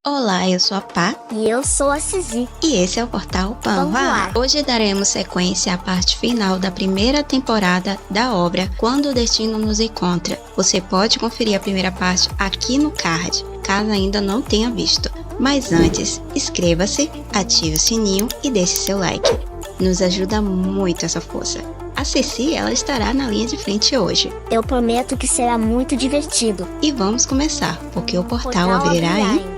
Olá, eu sou a Pá. E eu sou a Cizi. E esse é o Portal Panvoar. Hoje daremos sequência à parte final da primeira temporada da obra Quando o Destino Nos Encontra. Você pode conferir a primeira parte aqui no card, caso ainda não tenha visto. Mas antes, inscreva-se, ative o sininho e deixe seu like. Nos ajuda muito essa força. A Ceci, ela estará na linha de frente hoje. Eu prometo que será muito divertido. E vamos começar, porque o portal abrirá em...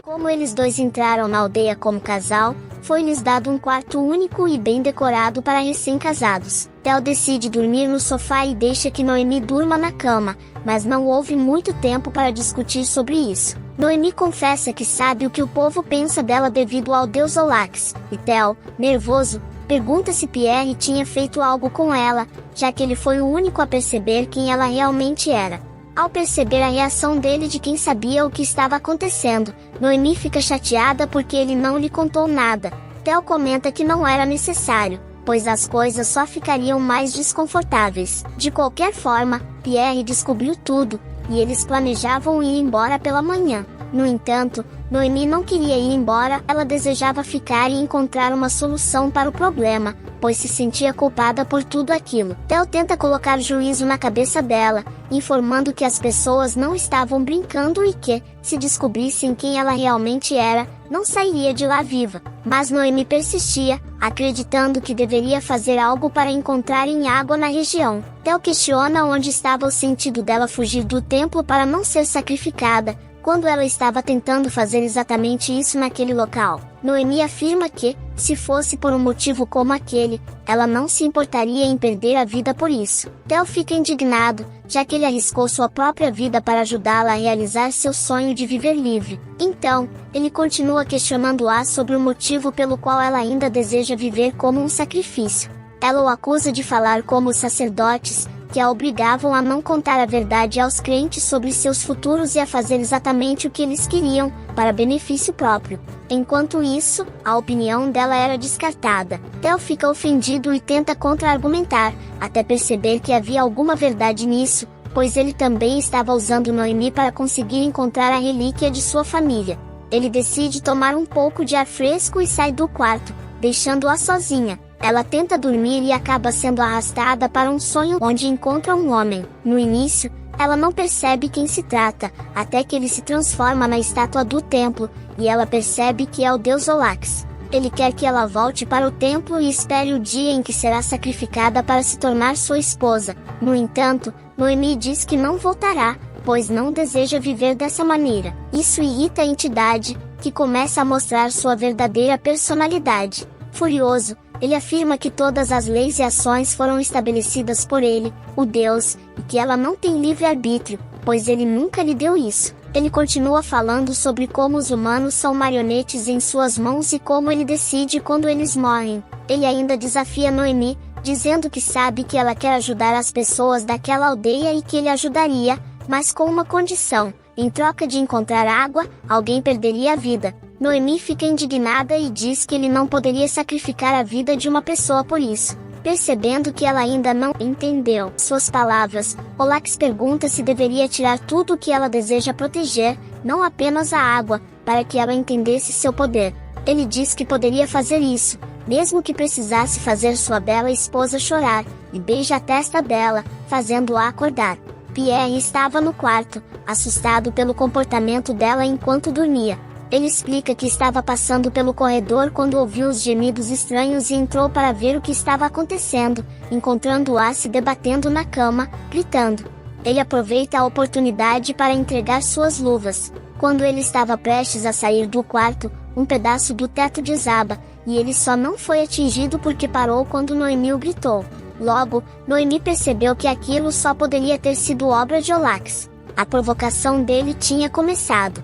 Como eles dois entraram na aldeia como casal, foi-lhes dado um quarto único e bem decorado para recém-casados. Theo decide dormir no sofá e deixa que Noemi durma na cama, mas não houve muito tempo para discutir sobre isso. Noemi confessa que sabe o que o povo pensa dela devido ao deus Olax, e Theo, nervoso, pergunta se Pierre tinha feito algo com ela, já que ele foi o único a perceber quem ela realmente era. Ao perceber a reação dele de quem sabia o que estava acontecendo, Noemi fica chateada porque ele não lhe contou nada. Theo comenta que não era necessário, pois as coisas só ficariam mais desconfortáveis. De qualquer forma, Pierre descobriu tudo, e eles planejavam ir embora pela manhã. No entanto, Noemi não queria ir embora, ela desejava ficar e encontrar uma solução para o problema, pois se sentia culpada por tudo aquilo. Theo tenta colocar juízo na cabeça dela, informando que as pessoas não estavam brincando e que, se descobrissem quem ela realmente era, não sairia de lá viva. Mas Noemi persistia, acreditando que deveria fazer algo para encontrarem água na região. Theo questiona onde estava o sentido dela fugir do templo para não ser sacrificada, quando ela estava tentando fazer exatamente isso naquele local. Noemi afirma que, se fosse por um motivo como aquele, ela não se importaria em perder a vida por isso. Theo fica indignado, já que ele arriscou sua própria vida para ajudá-la a realizar seu sonho de viver livre. Então, ele continua questionando-a sobre o motivo pelo qual ela ainda deseja viver como um sacrifício. Ela o acusa de falar como os sacerdotes, que a obrigavam a não contar a verdade aos crentes sobre seus futuros e a fazer exatamente o que eles queriam, para benefício próprio. Enquanto isso, a opinião dela era descartada. Theo fica ofendido e tenta contra-argumentar, até perceber que havia alguma verdade nisso, pois ele também estava usando Noemi para conseguir encontrar a relíquia de sua família. Ele decide tomar um pouco de ar fresco e sai do quarto, deixando-a sozinha. Ela tenta dormir e acaba sendo arrastada para um sonho onde encontra um homem. No início, ela não percebe quem se trata, até que ele se transforma na estátua do templo, e ela percebe que é o deus Olax. Ele quer que ela volte para o templo e espere o dia em que será sacrificada para se tornar sua esposa. No entanto, Noemi diz que não voltará, pois não deseja viver dessa maneira. Isso irrita a entidade, que começa a mostrar sua verdadeira personalidade. Furioso, ele afirma que todas as leis e ações foram estabelecidas por ele, o Deus, e que ela não tem livre-arbítrio, pois ele nunca lhe deu isso. Ele continua falando sobre como os humanos são marionetes em suas mãos e como ele decide quando eles morrem. Ele ainda desafia Noemi, dizendo que sabe que ela quer ajudar as pessoas daquela aldeia e que ele ajudaria, mas com uma condição: em troca de encontrar água, alguém perderia a vida. Noemi fica indignada e diz que ele não poderia sacrificar a vida de uma pessoa por isso. Percebendo que ela ainda não entendeu suas palavras, Olax pergunta se deveria tirar tudo o que ela deseja proteger, não apenas a água, para que ela entendesse seu poder. Ele diz que poderia fazer isso, mesmo que precisasse fazer sua bela esposa chorar, e beija a testa dela, fazendo-a acordar. Pierre estava no quarto, assustado pelo comportamento dela enquanto dormia. Ele explica que estava passando pelo corredor quando ouviu os gemidos estranhos e entrou para ver o que estava acontecendo, encontrando-a se debatendo na cama, gritando. Ele aproveita a oportunidade para entregar suas luvas. Quando ele estava prestes a sair do quarto, um pedaço do teto desaba, e ele só não foi atingido porque parou quando Noemi o gritou. Logo, Noemi percebeu que aquilo só poderia ter sido obra de Olax. A provocação dele tinha começado.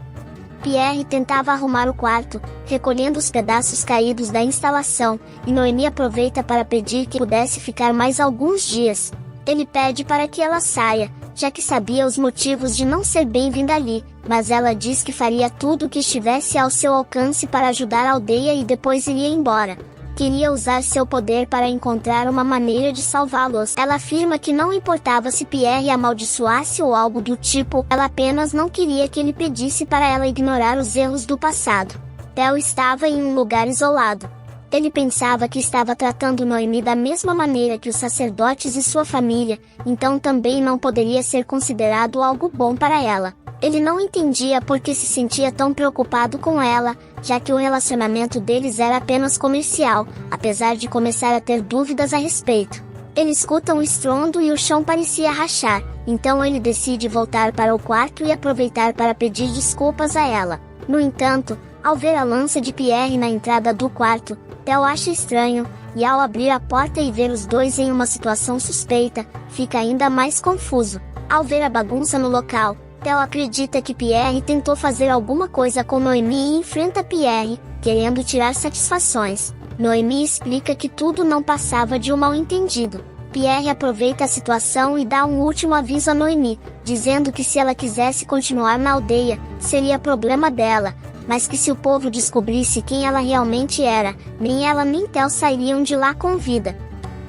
Pierre tentava arrumar o quarto, recolhendo os pedaços caídos da instalação, e Noemi aproveita para pedir que pudesse ficar mais alguns dias. Ele pede para que ela saia, já que sabia os motivos de não ser bem-vinda ali, mas ela diz que faria tudo o que estivesse ao seu alcance para ajudar a aldeia e depois iria embora. Queria usar seu poder para encontrar uma maneira de salvá-los. Ela afirma que não importava se Pierre amaldiçoasse ou algo do tipo, ela apenas não queria que ele pedisse para ela ignorar os erros do passado. Theo estava em um lugar isolado. Ele pensava que estava tratando Noemi da mesma maneira que os sacerdotes e sua família, então também não poderia ser considerado algo bom para ela. Ele não entendia por que se sentia tão preocupado com ela, já que o relacionamento deles era apenas comercial, apesar de começar a ter dúvidas a respeito. Ele escuta um estrondo e o chão parecia rachar, então ele decide voltar para o quarto e aproveitar para pedir desculpas a ela. No entanto, ao ver a lança de Pierre na entrada do quarto, Theo acha estranho, e ao abrir a porta e ver os dois em uma situação suspeita, fica ainda mais confuso. Ao ver a bagunça no local, Theo acredita que Pierre tentou fazer alguma coisa com Noemi e enfrenta Pierre, querendo tirar satisfações. Noemi explica que tudo não passava de um mal-entendido. Pierre aproveita a situação e dá um último aviso a Noemi, dizendo que se ela quisesse continuar na aldeia, seria problema dela, mas que se o povo descobrisse quem ela realmente era, nem ela nem Theo sairiam de lá com vida.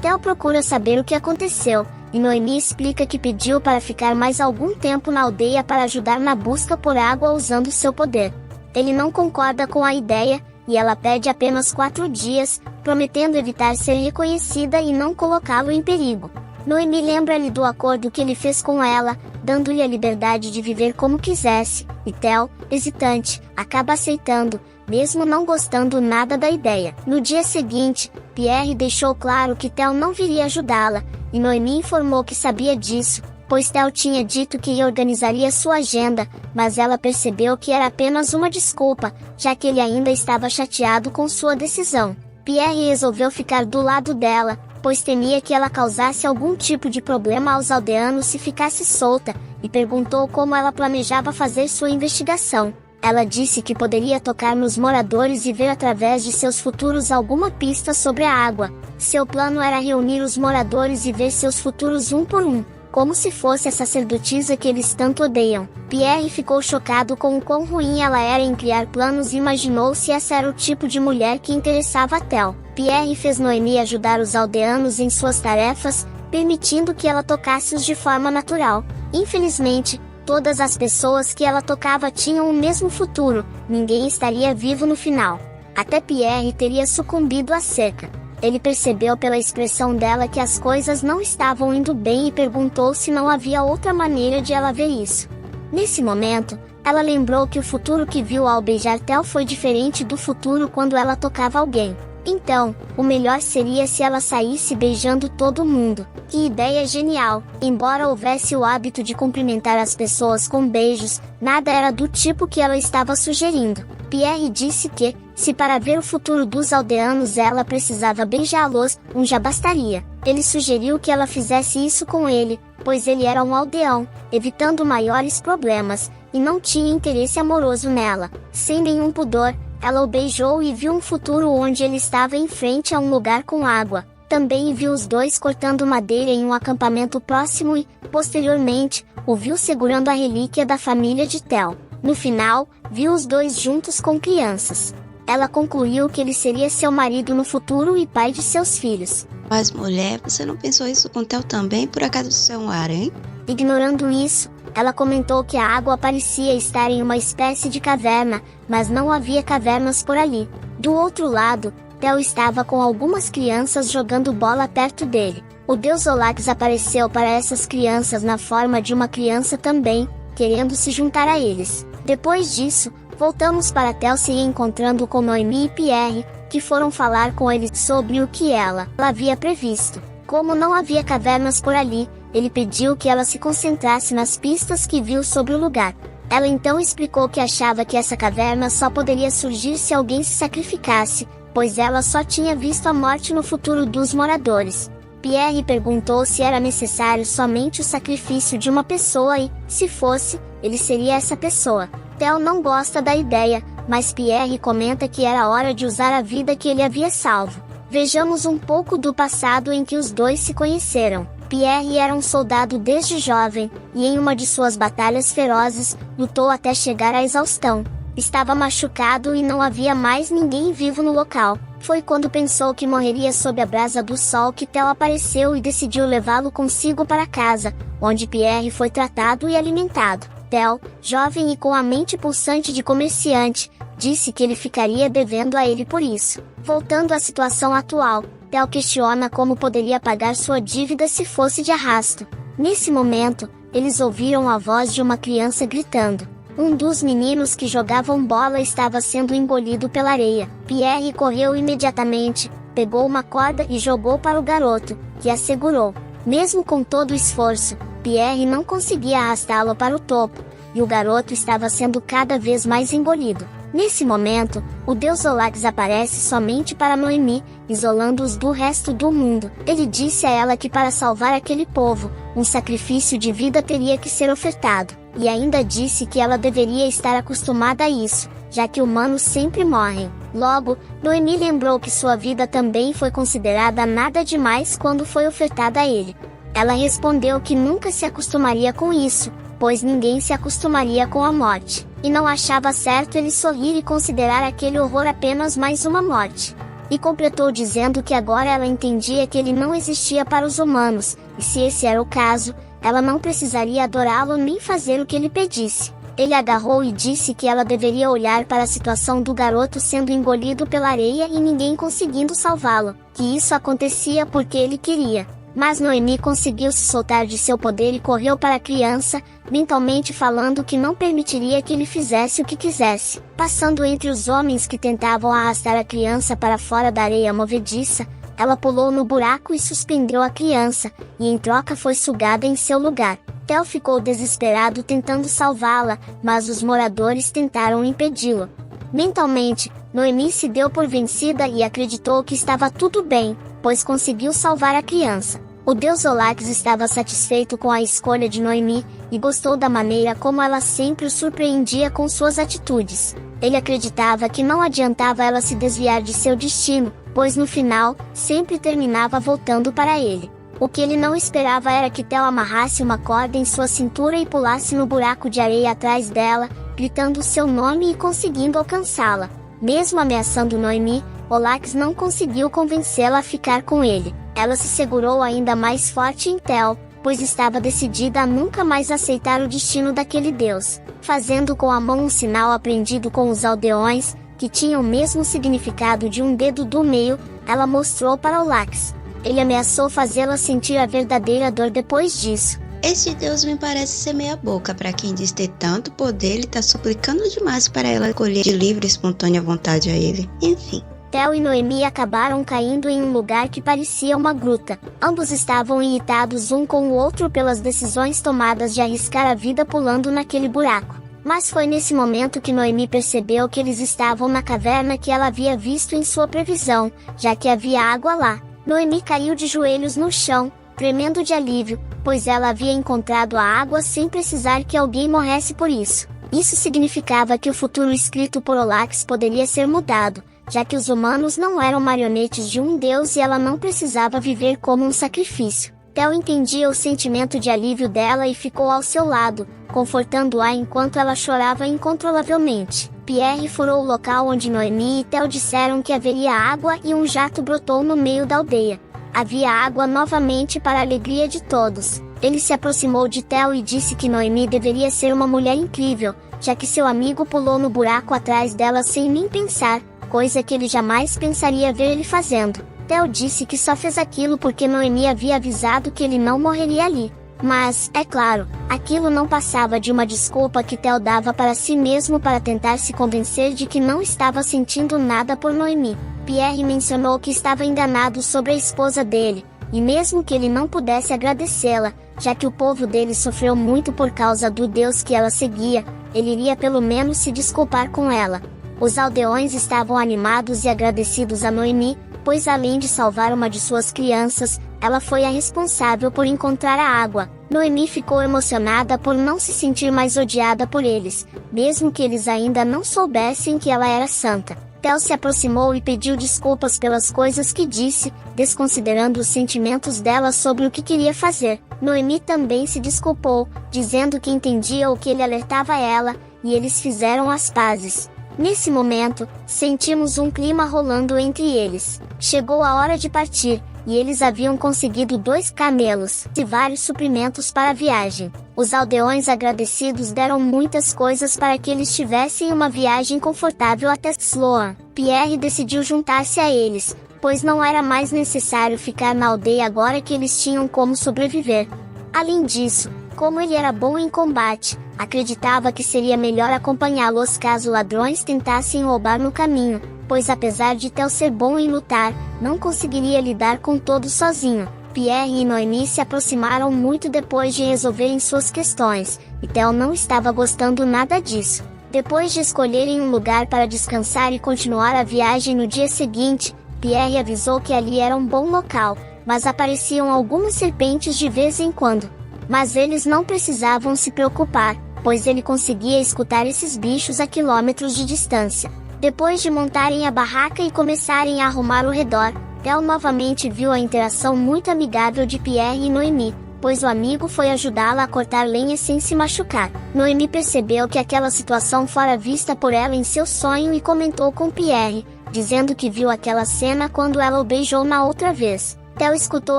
Theo procura saber o que aconteceu, e Noemi explica que pediu para ficar mais algum tempo na aldeia para ajudar na busca por água usando seu poder. Ele não concorda com a ideia, e ela pede apenas 4 dias, prometendo evitar ser reconhecida e não colocá-lo em perigo. Noemi lembra-lhe do acordo que ele fez com ela, dando-lhe a liberdade de viver como quisesse, e Theo, hesitante, acaba aceitando, mesmo não gostando nada da ideia. No dia seguinte, Pierre deixou claro que Theo não viria ajudá-la, e Noemi informou que sabia disso, pois Theo tinha dito que organizaria sua agenda, mas ela percebeu que era apenas uma desculpa, já que ele ainda estava chateado com sua decisão. Pierre resolveu ficar do lado dela, pois temia que ela causasse algum tipo de problema aos aldeanos se ficasse solta, e perguntou como ela planejava fazer sua investigação. Ela disse que poderia tocar nos moradores e ver através de seus futuros alguma pista sobre a água. Seu plano era reunir os moradores e ver seus futuros um por um, como se fosse a sacerdotisa que eles tanto odeiam. Pierre ficou chocado com o quão ruim ela era em criar planos e imaginou se essa era o tipo de mulher que interessava a Theo. Pierre fez Noemi ajudar os aldeanos em suas tarefas, permitindo que ela tocasse-os de forma natural. Infelizmente, todas as pessoas que ela tocava tinham o mesmo futuro, ninguém estaria vivo no final. Até Pierre teria sucumbido à seca. Ele percebeu pela expressão dela que as coisas não estavam indo bem e perguntou se não havia outra maneira de ela ver isso. Nesse momento, ela lembrou que o futuro que viu ao beijar Theo foi diferente do futuro quando ela tocava alguém. Então, o melhor seria se ela saísse beijando todo mundo. Que ideia genial! Embora houvesse o hábito de cumprimentar as pessoas com beijos, nada era do tipo que ela estava sugerindo. Pierre disse que, se para ver o futuro dos aldeanos ela precisava beijá-los, já bastaria. Ele sugeriu que ela fizesse isso com ele, pois ele era um aldeão, evitando maiores problemas, e não tinha interesse amoroso nela. Sem nenhum pudor, ela o beijou e viu um futuro onde ele estava em frente a um lugar com água. Também viu os dois cortando madeira em um acampamento próximo e, posteriormente, o viu segurando a relíquia da família de Theo. No final, viu os dois juntos com crianças. Ela concluiu que ele seria seu marido no futuro e pai de seus filhos. Mas mulher, você não pensou isso com Theo também? Por acaso isso é um harém? Ignorando isso, ela comentou que a água parecia estar em uma espécie de caverna, mas não havia cavernas por ali. Do outro lado, Theo estava com algumas crianças jogando bola perto dele. O deus Olax apareceu para essas crianças na forma de uma criança também, querendo se juntar a eles. Depois disso, voltamos para Theo se encontrando com Noemi e Pierre, que foram falar com ele sobre o que ela havia previsto. Como não havia cavernas por ali, ele pediu que ela se concentrasse nas pistas que viu sobre o lugar. Ela então explicou que achava que essa caverna só poderia surgir se alguém se sacrificasse, pois ela só tinha visto a morte no futuro dos moradores. Pierre perguntou se era necessário somente o sacrifício de uma pessoa e, se fosse, ele seria essa pessoa. Theo não gosta da ideia, mas Pierre comenta que era hora de usar a vida que ele havia salvo. Vejamos um pouco do passado em que os dois se conheceram. Pierre era um soldado desde jovem, e em uma de suas batalhas ferozes, lutou até chegar à exaustão. Estava machucado e não havia mais ninguém vivo no local. Foi quando pensou que morreria sob a brasa do sol que Theo apareceu e decidiu levá-lo consigo para casa, onde Pierre foi tratado e alimentado. Theo, jovem e com a mente pulsante de comerciante, disse que ele ficaria devendo a ele por isso. Voltando à situação atual, Theo questiona como poderia pagar sua dívida se fosse de arrasto. Nesse momento, eles ouviram a voz de uma criança gritando. Um dos meninos que jogavam bola estava sendo engolido pela areia. Pierre correu imediatamente, pegou uma corda e jogou para o garoto, que a segurou. Mesmo com todo o esforço, Pierre não conseguia arrastá-lo para o topo, e o garoto estava sendo cada vez mais engolido. Nesse momento, o deus Olax aparece somente para Noemi, isolando-os do resto do mundo. Ele disse a ela que para salvar aquele povo, um sacrifício de vida teria que ser ofertado, e ainda disse que ela deveria estar acostumada a isso, já que humanos sempre morrem. Logo, Noemi lembrou que sua vida também foi considerada nada demais quando foi ofertada a ele. Ela respondeu que nunca se acostumaria com isso, pois ninguém se acostumaria com a morte, e não achava certo ele sorrir e considerar aquele horror apenas mais uma morte. E completou dizendo que agora ela entendia que ele não existia para os humanos, e se esse era o caso, ela não precisaria adorá-lo nem fazer o que ele pedisse. Ele agarrou e disse que ela deveria olhar para a situação do garoto sendo engolido pela areia e ninguém conseguindo salvá-lo, que isso acontecia porque ele queria. Mas Noemi conseguiu se soltar de seu poder e correu para a criança, mentalmente falando que não permitiria que ele fizesse o que quisesse. Passando entre os homens que tentavam arrastar a criança para fora da areia movediça, ela pulou no buraco e suspendeu a criança, e em troca foi sugada em seu lugar. Theo ficou desesperado tentando salvá-la, mas os moradores tentaram impedi-lo. Mentalmente, Noemi se deu por vencida e acreditou que estava tudo bem, pois conseguiu salvar a criança. O deus Olax estava satisfeito com a escolha de Noemi, e gostou da maneira como ela sempre o surpreendia com suas atitudes. Ele acreditava que não adiantava ela se desviar de seu destino, pois no final, sempre terminava voltando para ele. O que ele não esperava era que Theo amarrasse uma corda em sua cintura e pulasse no buraco de areia atrás dela, gritando seu nome e conseguindo alcançá-la. Mesmo ameaçando Noemi, Olax não conseguiu convencê-la a ficar com ele. Ela se segurou ainda mais forte em Theo, pois estava decidida a nunca mais aceitar o destino daquele deus. Fazendo com a mão um sinal aprendido com os aldeões, que tinha o mesmo significado de um dedo do meio, ela mostrou para Olax. Ele ameaçou fazê-la sentir a verdadeira dor depois disso. Este deus me parece ser meia boca. Para quem diz ter tanto poder, ele tá suplicando demais para ela colher de livre e espontânea vontade a ele. Enfim. Theo e Noemi acabaram caindo em um lugar que parecia uma gruta. Ambos estavam irritados um com o outro pelas decisões tomadas de arriscar a vida pulando naquele buraco. Mas foi nesse momento que Noemi percebeu que eles estavam na caverna que ela havia visto em sua previsão, já que havia água lá. Noemi caiu de joelhos no chão, tremendo de alívio, pois ela havia encontrado a água sem precisar que alguém morresse por isso. Isso significava que o futuro escrito por Olax poderia ser mudado, já que os humanos não eram marionetes de um deus e ela não precisava viver como um sacrifício. Theo entendia o sentimento de alívio dela e ficou ao seu lado, confortando-a enquanto ela chorava incontrolavelmente. Pierre furou o local onde Noemi e Theo disseram que haveria água e um jato brotou no meio da aldeia. Havia água novamente para a alegria de todos. Ele se aproximou de Theo e disse que Noemi deveria ser uma mulher incrível, já que seu amigo pulou no buraco atrás dela sem nem pensar, coisa que ele jamais pensaria ver ele fazendo. Theo disse que só fez aquilo porque Noemi havia avisado que ele não morreria ali. Mas, é claro, aquilo não passava de uma desculpa que Theo dava para si mesmo para tentar se convencer de que não estava sentindo nada por Noemi. Pierre mencionou que estava enganado sobre a esposa dele, e mesmo que ele não pudesse agradecê-la, já que o povo dele sofreu muito por causa do deus que ela seguia, ele iria pelo menos se desculpar com ela. Os aldeões estavam animados e agradecidos a Noemi, pois além de salvar uma de suas crianças, ela foi a responsável por encontrar a água. Noemi ficou emocionada por não se sentir mais odiada por eles, mesmo que eles ainda não soubessem que ela era santa. Theo se aproximou e pediu desculpas pelas coisas que disse, desconsiderando os sentimentos dela sobre o que queria fazer. Noemi também se desculpou, dizendo que entendia o que ele alertava ela, e eles fizeram as pazes. Nesse momento, sentimos um clima rolando entre eles. Chegou a hora de partir, e eles haviam conseguido 2 camelos e vários suprimentos para a viagem. Os aldeões agradecidos deram muitas coisas para que eles tivessem uma viagem confortável até Sloan. Pierre decidiu juntar-se a eles, pois não era mais necessário ficar na aldeia agora que eles tinham como sobreviver. Além disso, como ele era bom em combate, acreditava que seria melhor acompanhá-los caso ladrões tentassem roubar no caminho, pois apesar de Theo ser bom em lutar, não conseguiria lidar com todos sozinho. Pierre e Noemi se aproximaram muito depois de resolverem suas questões, e Theo não estava gostando nada disso. Depois de escolherem um lugar para descansar e continuar a viagem no dia seguinte, Pierre avisou que ali era um bom local, mas apareciam algumas serpentes de vez em quando. Mas eles não precisavam se preocupar, pois ele conseguia escutar esses bichos a quilômetros de distância. Depois de montarem a barraca e começarem a arrumar o redor, Theo novamente viu a interação muito amigável de Pierre e Noemi, pois o amigo foi ajudá-la a cortar lenha sem se machucar. Noemi percebeu que aquela situação fora vista por ela em seu sonho e comentou com Pierre, dizendo que viu aquela cena quando ela o beijou na outra vez. Theo escutou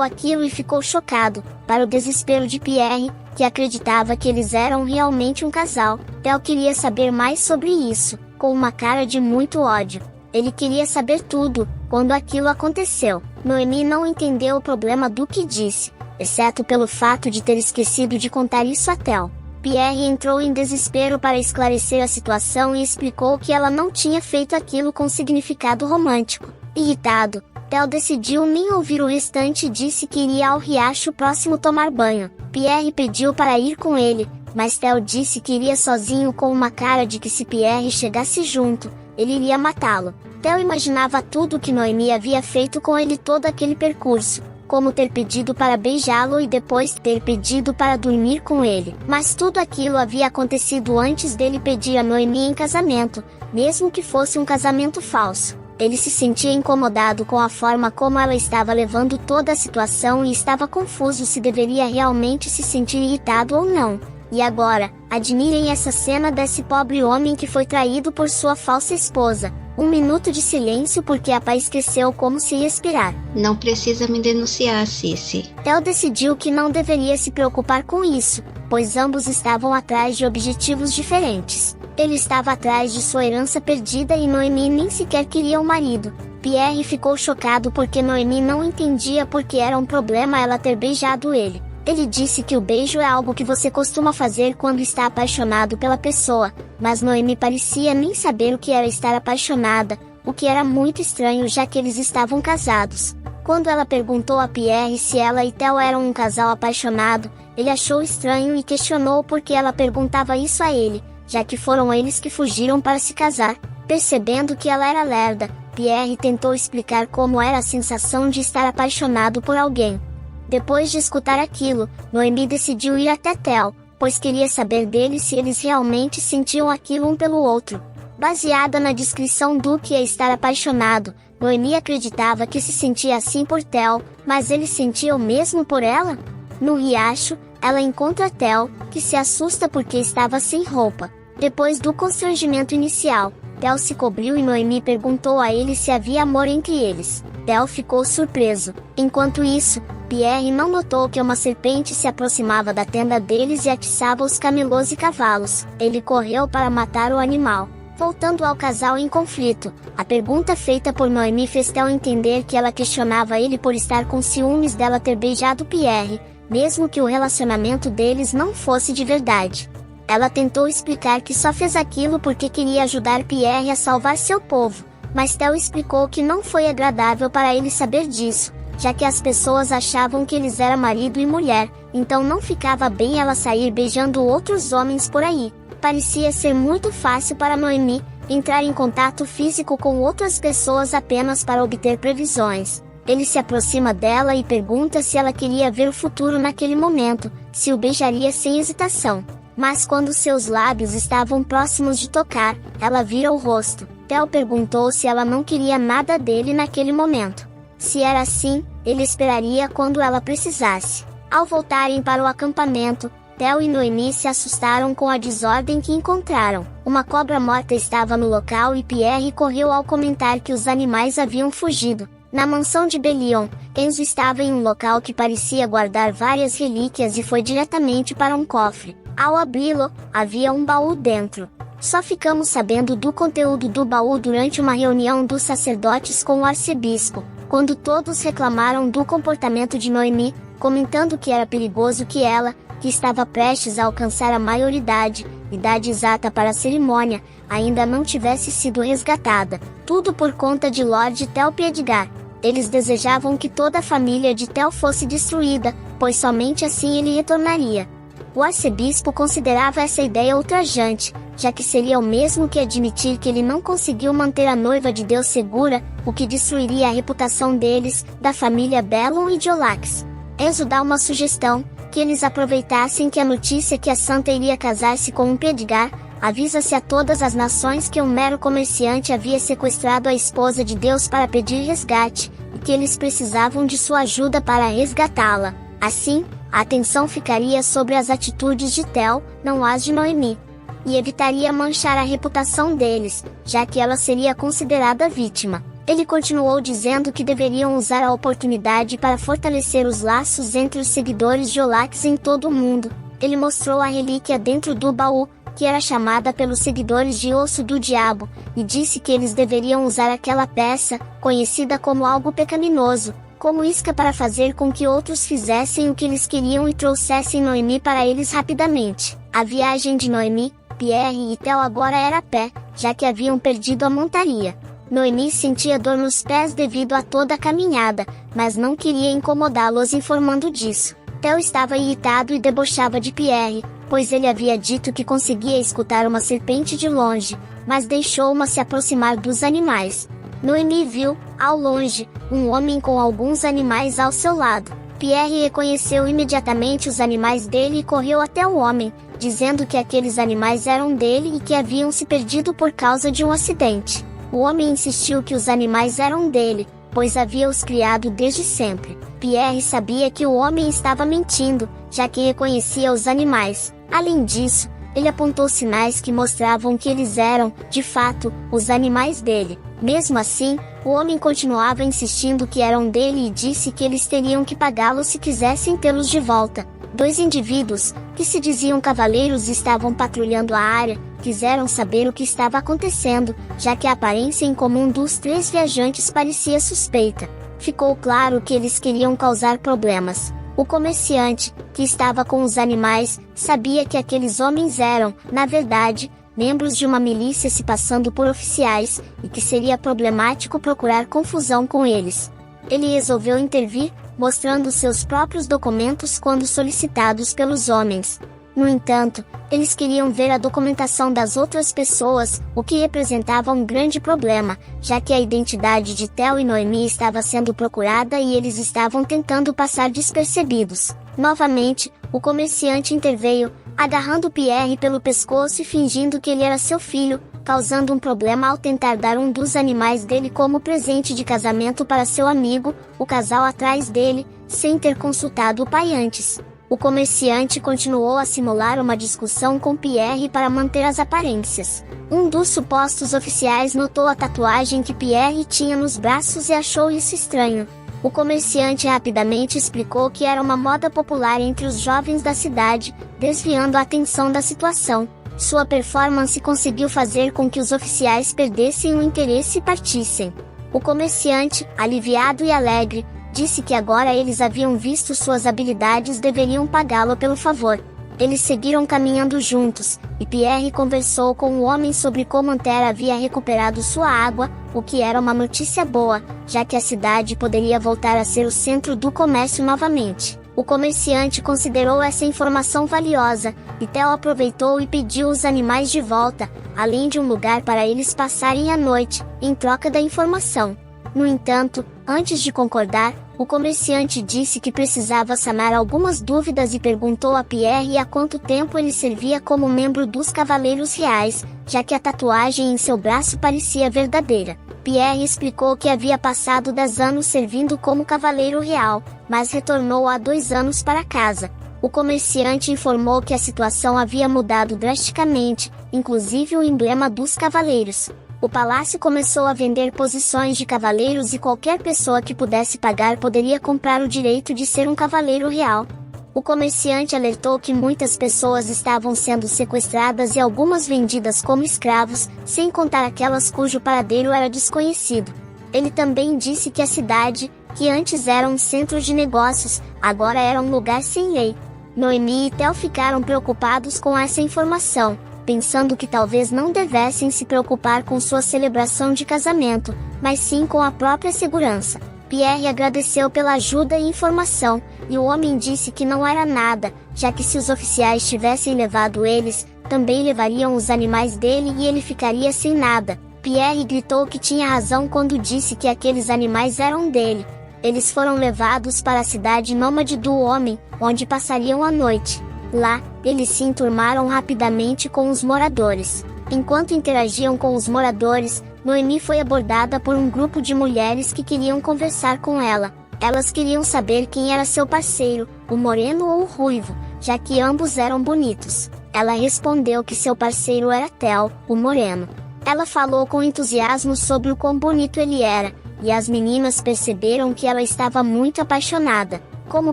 aquilo e ficou chocado, para o desespero de Pierre, que acreditava que eles eram realmente um casal. Theo queria saber mais sobre isso, com uma cara de muito ódio. Ele queria saber tudo, quando aquilo aconteceu. Noemi não entendeu o problema do que disse, exceto pelo fato de ter esquecido de contar isso a Theo. Pierre entrou em desespero para esclarecer a situação e explicou que ela não tinha feito aquilo com significado romântico. Irritado, Theo decidiu nem ouvir o restante e disse que iria ao riacho próximo tomar banho. Pierre pediu para ir com ele, mas Theo disse que iria sozinho com uma cara de que se Pierre chegasse junto, ele iria matá-lo. Theo imaginava tudo o que Noemi havia feito com ele todo aquele percurso, como ter pedido para beijá-lo e depois ter pedido para dormir com ele. Mas tudo aquilo havia acontecido antes dele pedir a Noemi em casamento, mesmo que fosse um casamento falso. Ele se sentia incomodado com a forma como ela estava levando toda a situação e estava confuso se deveria realmente se sentir irritado ou não. E agora, admirem essa cena desse pobre homem que foi traído por sua falsa esposa. 1 minuto de silêncio porque a Pai esqueceu como se respirar. Não precisa me denunciar, Cici. Theo decidiu que não deveria se preocupar com isso, pois ambos estavam atrás de objetivos diferentes. Ele estava atrás de sua herança perdida e Noemi nem sequer queria um marido. Pierre ficou chocado porque Noemi não entendia por que era um problema ela ter beijado ele. Ele disse que o beijo é algo que você costuma fazer quando está apaixonado pela pessoa, mas Noemi parecia nem saber o que era estar apaixonada, o que era muito estranho já que eles estavam casados. Quando ela perguntou a Pierre se ela e Theo eram um casal apaixonado, ele achou estranho e questionou por que ela perguntava isso a ele, já que foram eles que fugiram para se casar. Percebendo que ela era lerda, Pierre tentou explicar como era a sensação de estar apaixonado por alguém. Depois de escutar aquilo, Noemi decidiu ir até Theo, pois queria saber dele se eles realmente sentiam aquilo um pelo outro. Baseada na descrição do que é estar apaixonado, Noemi acreditava que se sentia assim por Theo, mas ele sentia o mesmo por ela? No riacho, ela encontra Theo, que se assusta porque estava sem roupa. Depois do constrangimento inicial, Theo se cobriu e Noemi perguntou a ele se havia amor entre eles. Theo ficou surpreso. Enquanto isso, Pierre não notou que uma serpente se aproximava da tenda deles e atiçava os camelôs e cavalos. Ele correu para matar o animal. Voltando ao casal em conflito, a pergunta feita por Noemi fez Theo entender que ela questionava ele por estar com ciúmes dela ter beijado Pierre, mesmo que o relacionamento deles não fosse de verdade. Ela tentou explicar que só fez aquilo porque queria ajudar Pierre a salvar seu povo, mas Theo explicou que não foi agradável para ele saber disso, já que as pessoas achavam que eles eram marido e mulher, então não ficava bem ela sair beijando outros homens por aí. Parecia ser muito fácil para Noemi entrar em contato físico com outras pessoas apenas para obter previsões. Ele se aproxima dela e pergunta se ela queria ver o futuro naquele momento, se o beijaria sem hesitação. Mas quando seus lábios estavam próximos de tocar, ela vira o rosto. Theo perguntou se ela não queria nada dele naquele momento. Se era assim, ele esperaria quando ela precisasse. Ao voltarem para o acampamento, Theo e Noemi se assustaram com a desordem que encontraram. Uma cobra morta estava no local e Pierre correu ao comentar que os animais haviam fugido. Na mansão de Belion, Enzo estava em um local que parecia guardar várias relíquias e foi diretamente para um cofre. Ao abri-lo, havia um baú dentro. Só ficamos sabendo do conteúdo do baú durante uma reunião dos sacerdotes com o arcebispo, quando todos reclamaram do comportamento de Noemi, comentando que era perigoso que ela, que estava prestes a alcançar a maioridade, idade exata para a cerimônia, ainda não tivesse sido resgatada. Tudo por conta de Lord Theo Piedgar. Eles desejavam que toda a família de Theo fosse destruída, pois somente assim ele retornaria. O arcebispo considerava essa ideia ultrajante, já que seria o mesmo que admitir que ele não conseguiu manter a noiva de Deus segura, o que destruiria a reputação deles, da família Bellon e de Olax. Enzo dá uma sugestão, que eles aproveitassem que a notícia que a santa iria casar-se com um Piedgar, avisa-se a todas as nações que um mero comerciante havia sequestrado a esposa de Deus para pedir resgate, e que eles precisavam de sua ajuda para resgatá-la. Assim, a atenção ficaria sobre as atitudes de Theo, não as de Noemi. E evitaria manchar a reputação deles, já que ela seria considerada vítima. Ele continuou dizendo que deveriam usar a oportunidade para fortalecer os laços entre os seguidores de Olax em todo o mundo. Ele mostrou a relíquia dentro do baú, que era chamada pelos seguidores de Osso do Diabo, e disse que eles deveriam usar aquela peça, conhecida como algo pecaminoso, como isca para fazer com que outros fizessem o que eles queriam e trouxessem Noemi para eles rapidamente. A viagem de Noemi, Pierre e Theo agora era a pé, já que haviam perdido a montaria. Noemi sentia dor nos pés devido a toda a caminhada, mas não queria incomodá-los informando disso. Theo estava irritado e debochava de Pierre, pois ele havia dito que conseguia escutar uma serpente de longe, mas deixou-uma se aproximar dos animais. Noemi viu, ao longe, um homem com alguns animais ao seu lado. Pierre reconheceu imediatamente os animais dele e correu até o homem, dizendo que aqueles animais eram dele e que haviam se perdido por causa de um acidente. O homem insistiu que os animais eram dele, pois havia-os criado desde sempre. Pierre sabia que o homem estava mentindo, já que reconhecia os animais. Além disso, ele apontou sinais que mostravam que eles eram, de fato, os animais dele. Mesmo assim, o homem continuava insistindo que eram dele e disse que eles teriam que pagá-los se quisessem tê-los de volta. Dois indivíduos, que se diziam cavaleiros, estavam patrulhando a área, quiseram saber o que estava acontecendo, já que a aparência em comum dos três viajantes parecia suspeita. Ficou claro que eles queriam causar problemas. O comerciante, que estava com os animais, sabia que aqueles homens eram, na verdade, membros de uma milícia se passando por oficiais, e que seria problemático procurar confusão com eles. Ele resolveu intervir, mostrando seus próprios documentos quando solicitados pelos homens. No entanto, eles queriam ver a documentação das outras pessoas, o que representava um grande problema, já que a identidade de Theo e Noemi estava sendo procurada e eles estavam tentando passar despercebidos. Novamente, o comerciante interveio, agarrando Pierre pelo pescoço e fingindo que ele era seu filho, causando um problema ao tentar dar um dos animais dele como presente de casamento para seu amigo, o casal atrás dele, sem ter consultado o pai antes. O comerciante continuou a simular uma discussão com Pierre para manter as aparências. Um dos supostos oficiais notou a tatuagem que Pierre tinha nos braços e achou isso estranho. O comerciante rapidamente explicou que era uma moda popular entre os jovens da cidade, desviando a atenção da situação. Sua performance conseguiu fazer com que os oficiais perdessem o interesse e partissem. O comerciante, aliviado e alegre, disse que agora eles haviam visto suas habilidades, deveriam pagá-lo pelo favor. Eles seguiram caminhando juntos, e Pierre conversou com o homem sobre como Antera havia recuperado sua água, o que era uma notícia boa, já que a cidade poderia voltar a ser o centro do comércio novamente. O comerciante considerou essa informação valiosa, e Theo aproveitou e pediu os animais de volta, além de um lugar para eles passarem a noite, em troca da informação. No entanto, antes de concordar, o comerciante disse que precisava sanar algumas dúvidas e perguntou a Pierre há quanto tempo ele servia como membro dos Cavaleiros Reais, já que a tatuagem em seu braço parecia verdadeira. Pierre explicou que havia passado 10 anos servindo como Cavaleiro Real, mas retornou há 2 anos para casa. O comerciante informou que a situação havia mudado drasticamente, inclusive o emblema dos cavaleiros. O palácio começou a vender posições de cavaleiros e qualquer pessoa que pudesse pagar poderia comprar o direito de ser um cavaleiro real. O comerciante alertou que muitas pessoas estavam sendo sequestradas e algumas vendidas como escravos, sem contar aquelas cujo paradeiro era desconhecido. Ele também disse que a cidade, que antes era um centro de negócios, agora era um lugar sem lei. Noemi e Theo ficaram preocupados com essa informação, pensando que talvez não devessem se preocupar com sua celebração de casamento, mas sim com a própria segurança. Pierre agradeceu pela ajuda e informação, e o homem disse que não era nada, já que se os oficiais tivessem levado eles, também levariam os animais dele e ele ficaria sem nada. Pierre gritou que tinha razão quando disse que aqueles animais eram dele. Eles foram levados para a cidade nômade do homem, onde passariam a noite. Lá, eles se enturmaram rapidamente com os moradores. Enquanto interagiam com os moradores, Noemi foi abordada por um grupo de mulheres que queriam conversar com ela. Elas queriam saber quem era seu parceiro, o moreno ou o ruivo, já que ambos eram bonitos. Ela respondeu que seu parceiro era Theo, o moreno. Ela falou com entusiasmo sobre o quão bonito ele era, e as meninas perceberam que ela estava muito apaixonada. Como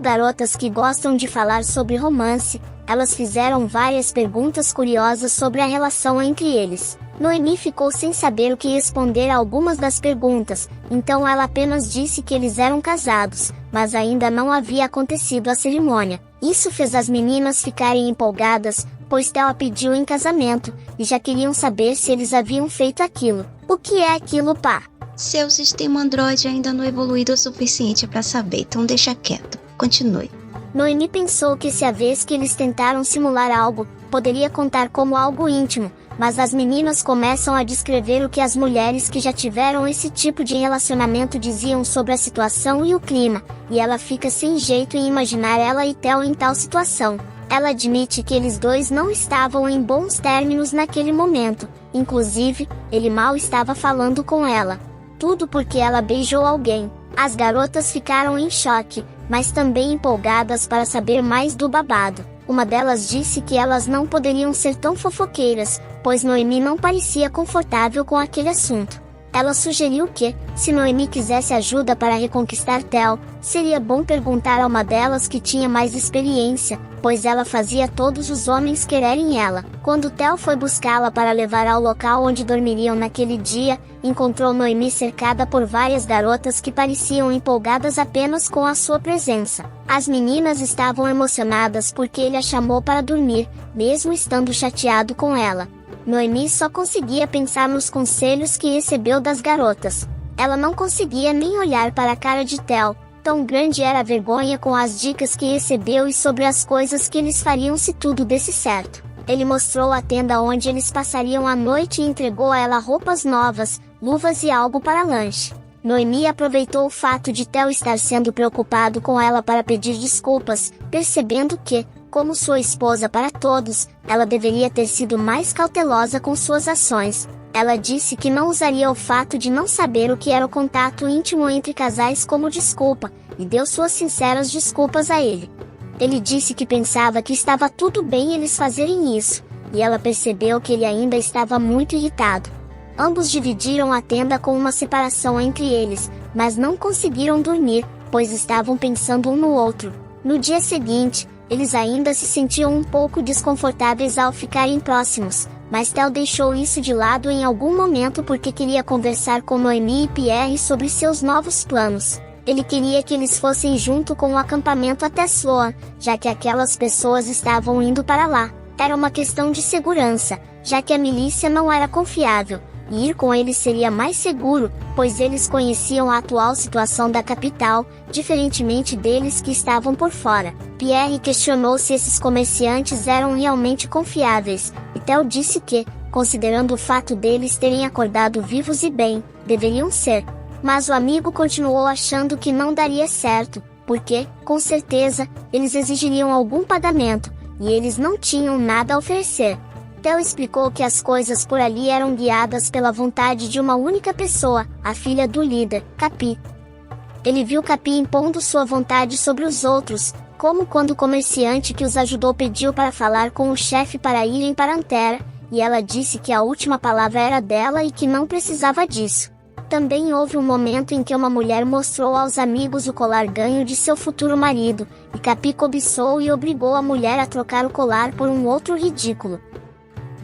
garotas que gostam de falar sobre romance, elas fizeram várias perguntas curiosas sobre a relação entre eles. Noemi ficou sem saber o que responder a algumas das perguntas, então ela apenas disse que eles eram casados, mas ainda não havia acontecido a cerimônia. Isso fez as meninas ficarem empolgadas, pois Theo a pediu em casamento, e já queriam saber se eles haviam feito aquilo. O que é aquilo, pá? Seu sistema Android ainda não evoluído o suficiente para saber, então deixa quieto. Continue. Noemi pensou que se a vez que eles tentaram simular algo, poderia contar como algo íntimo, mas as meninas começam a descrever o que as mulheres que já tiveram esse tipo de relacionamento diziam sobre a situação e o clima, e ela fica sem jeito em imaginar ela e Theo em tal situação. Ela admite que eles dois não estavam em bons términos naquele momento, inclusive, ele mal estava falando com ela. Tudo porque ela beijou alguém. As garotas ficaram em choque, mas também empolgadas para saber mais do babado. Uma delas disse que elas não poderiam ser tão fofoqueiras, pois Noemi não parecia confortável com aquele assunto. Ela sugeriu que, se Noemi quisesse ajuda para reconquistar Theo, seria bom perguntar a uma delas que tinha mais experiência, pois ela fazia todos os homens quererem ela. Quando Theo foi buscá-la para levar ao local onde dormiriam naquele dia, encontrou Noemi cercada por várias garotas que pareciam empolgadas apenas com a sua presença. As meninas estavam emocionadas porque ele a chamou para dormir, mesmo estando chateado com ela. Noemi só conseguia pensar nos conselhos que recebeu das garotas. Ela não conseguia nem olhar para a cara de Theo, tão grande era a vergonha com as dicas que recebeu e sobre as coisas que eles fariam se tudo desse certo. Ele mostrou a tenda onde eles passariam a noite e entregou a ela roupas novas, luvas e algo para lanche. Noemi aproveitou o fato de Theo estar sendo preocupado com ela para pedir desculpas, percebendo que, como sua esposa para todos, ela deveria ter sido mais cautelosa com suas ações. Ela disse que não usaria o fato de não saber o que era o contato íntimo entre casais como desculpa, e deu suas sinceras desculpas a ele. Ele disse que pensava que estava tudo bem eles fazerem isso, e ela percebeu que ele ainda estava muito irritado. Ambos dividiram a tenda com uma separação entre eles, mas não conseguiram dormir, pois estavam pensando um no outro. No dia seguinte, eles ainda se sentiam um pouco desconfortáveis ao ficarem próximos, mas Theo deixou isso de lado em algum momento porque queria conversar com Noemi e Pierre sobre seus novos planos. Ele queria que eles fossem junto com o acampamento até Sloan, já que aquelas pessoas estavam indo para lá. Era uma questão de segurança, já que a milícia não era confiável, e ir com eles seria mais seguro, pois eles conheciam a atual situação da capital, diferentemente deles que estavam por fora. Pierre questionou se esses comerciantes eram realmente confiáveis, e Theo disse que, considerando o fato deles terem acordado vivos e bem, deveriam ser. Mas o amigo continuou achando que não daria certo, porque, com certeza, eles exigiriam algum pagamento, e eles não tinham nada a oferecer. Theo explicou que as coisas por ali eram guiadas pela vontade de uma única pessoa, a filha do líder, Capi. Ele viu Capi impondo sua vontade sobre os outros, como quando o comerciante que os ajudou pediu para falar com o chefe para irem para Antera, e ela disse que a última palavra era dela e que não precisava disso. Também houve um momento em que uma mulher mostrou aos amigos o colar ganho de seu futuro marido, e Capi cobiçou e obrigou a mulher a trocar o colar por um outro ridículo.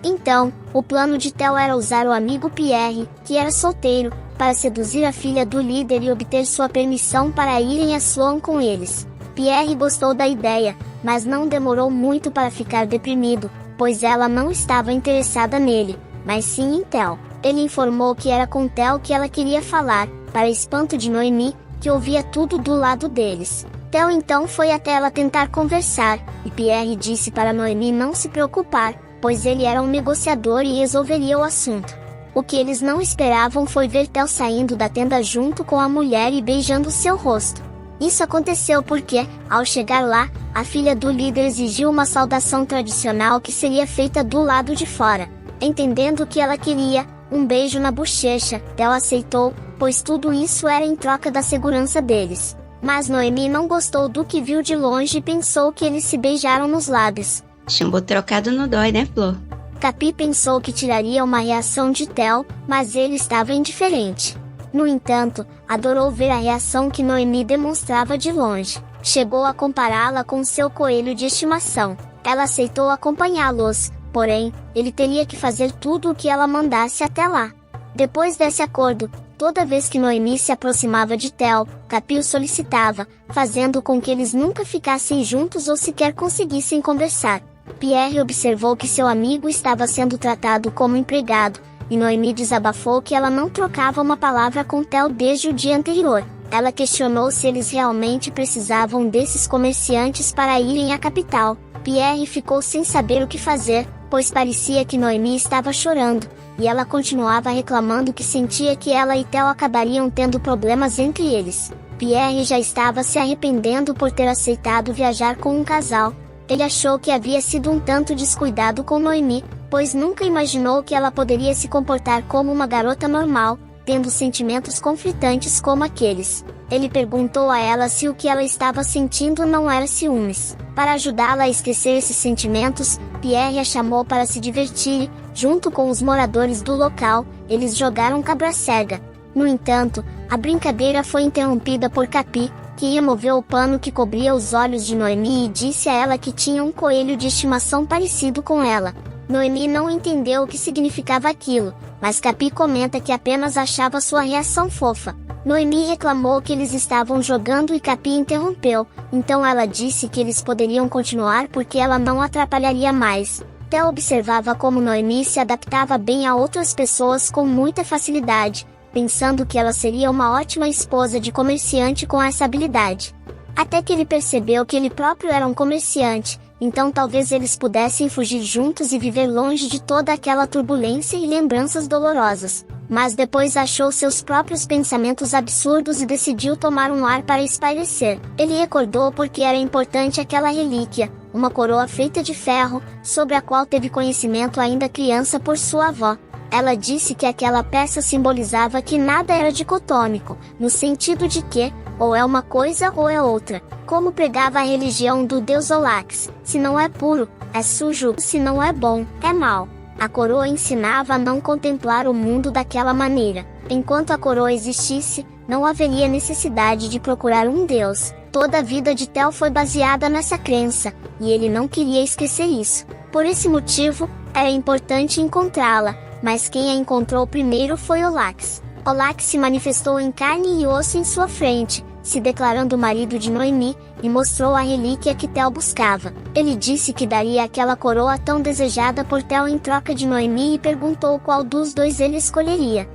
Então, o plano de Theo era usar o amigo Pierre, que era solteiro, para seduzir a filha do líder e obter sua permissão para irem a Sloan com eles. Pierre gostou da ideia, mas não demorou muito para ficar deprimido, pois ela não estava interessada nele, mas sim em Theo. Ele informou que era com Theo que ela queria falar, para espanto de Noemi, que ouvia tudo do lado deles. Theo então foi até ela tentar conversar, e Pierre disse para Noemi não se preocupar, pois ele era um negociador e resolveria o assunto. O que eles não esperavam foi ver Theo saindo da tenda junto com a mulher e beijando seu rosto. Isso aconteceu porque, ao chegar lá, a filha do líder exigiu uma saudação tradicional que seria feita do lado de fora. Entendendo o que ela queria, um beijo na bochecha, Theo aceitou, pois tudo isso era em troca da segurança deles. Mas Noemi não gostou do que viu de longe e pensou que eles se beijaram nos lábios. Chumbo trocado não dói, né, Flor? Capi pensou que tiraria uma reação de Theo, mas ele estava indiferente. No entanto, adorou ver a reação que Noemi demonstrava de longe. Chegou a compará-la com seu coelho de estimação. Ela aceitou acompanhá-los, porém, ele teria que fazer tudo o que ela mandasse até lá. Depois desse acordo, toda vez que Noemi se aproximava de Theo, Capi o solicitava, fazendo com que eles nunca ficassem juntos ou sequer conseguissem conversar. Pierre observou que seu amigo estava sendo tratado como empregado, e Noemi desabafou que ela não trocava uma palavra com Theo desde o dia anterior. Ela questionou se eles realmente precisavam desses comerciantes para irem à capital. Pierre ficou sem saber o que fazer, pois parecia que Noemi estava chorando, e ela continuava reclamando que sentia que ela e Theo acabariam tendo problemas entre eles. Pierre já estava se arrependendo por ter aceitado viajar com um casal. Ele achou que havia sido um tanto descuidado com Noemi, pois nunca imaginou que ela poderia se comportar como uma garota normal, tendo sentimentos conflitantes como aqueles. Ele perguntou a ela se o que ela estava sentindo não era ciúmes. Para ajudá-la a esquecer esses sentimentos, Pierre a chamou para se divertir, junto com os moradores do local, eles jogaram cabra-cega. No entanto, a brincadeira foi interrompida por Capi, que removeu o pano que cobria os olhos de Noemi e disse a ela que tinha um coelho de estimação parecido com ela. Noemi não entendeu o que significava aquilo, mas Capi comenta que apenas achava sua reação fofa. Noemi reclamou que eles estavam jogando e Capi interrompeu, então ela disse que eles poderiam continuar porque ela não atrapalharia mais. Theo observava como Noemi se adaptava bem a outras pessoas com muita facilidade, pensando que ela seria uma ótima esposa de comerciante com essa habilidade. Até que ele percebeu que ele próprio era um comerciante, então talvez eles pudessem fugir juntos e viver longe de toda aquela turbulência e lembranças dolorosas. Mas depois achou seus próprios pensamentos absurdos e decidiu tomar um ar para espairecer. Ele recordou porque era importante aquela relíquia, uma coroa feita de ferro, sobre a qual teve conhecimento ainda criança por sua avó. Ela disse que aquela peça simbolizava que nada era dicotômico, no sentido de que, ou é uma coisa ou é outra, como pregava a religião do deus Olax: se não é puro, é sujo, se não é bom, é mau. A coroa ensinava a não contemplar o mundo daquela maneira. Enquanto a coroa existisse, não haveria necessidade de procurar um deus. Toda a vida de Theo foi baseada nessa crença, e ele não queria esquecer isso. Por esse motivo, era importante encontrá-la. Mas quem a encontrou primeiro foi Olax. Olax se manifestou em carne e osso em sua frente, se declarando o marido de Noemi, e mostrou a relíquia que Theo buscava. Ele disse que daria aquela coroa tão desejada por Theo em troca de Noemi e perguntou qual dos dois ele escolheria.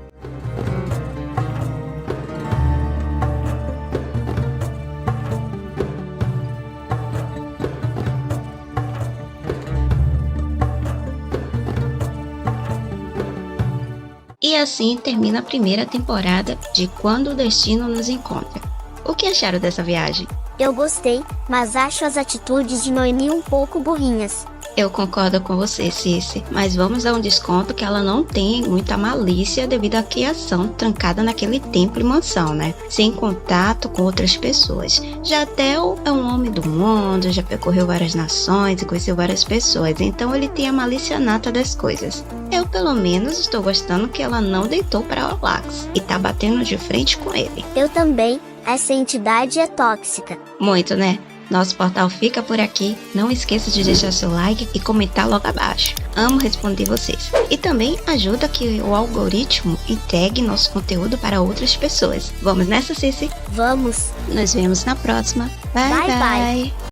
E assim termina a primeira temporada de Quando o Destino nos Encontra. O que acharam dessa viagem? Eu gostei, mas acho as atitudes de Noemi um pouco burrinhas. Eu concordo com você, Cici, mas vamos dar um desconto que ela não tem muita malícia devido à criação trancada naquele templo e mansão, né? Sem contato com outras pessoas. Já Theo é um homem do mundo, já percorreu várias nações e conheceu várias pessoas, então ele tem a malícia nata das coisas. Eu, pelo menos, estou gostando que ela não deitou para Orlax e tá batendo de frente com ele. Eu também, essa entidade é tóxica. Muito, né? Nosso portal fica por aqui. Não esqueça de deixar seu like e comentar logo abaixo. Amo responder vocês. E também ajuda que o algoritmo entregue nosso conteúdo para outras pessoas. Vamos nessa, Cici? Vamos! Nos vemos na próxima. Bye, Bye, bye. bye.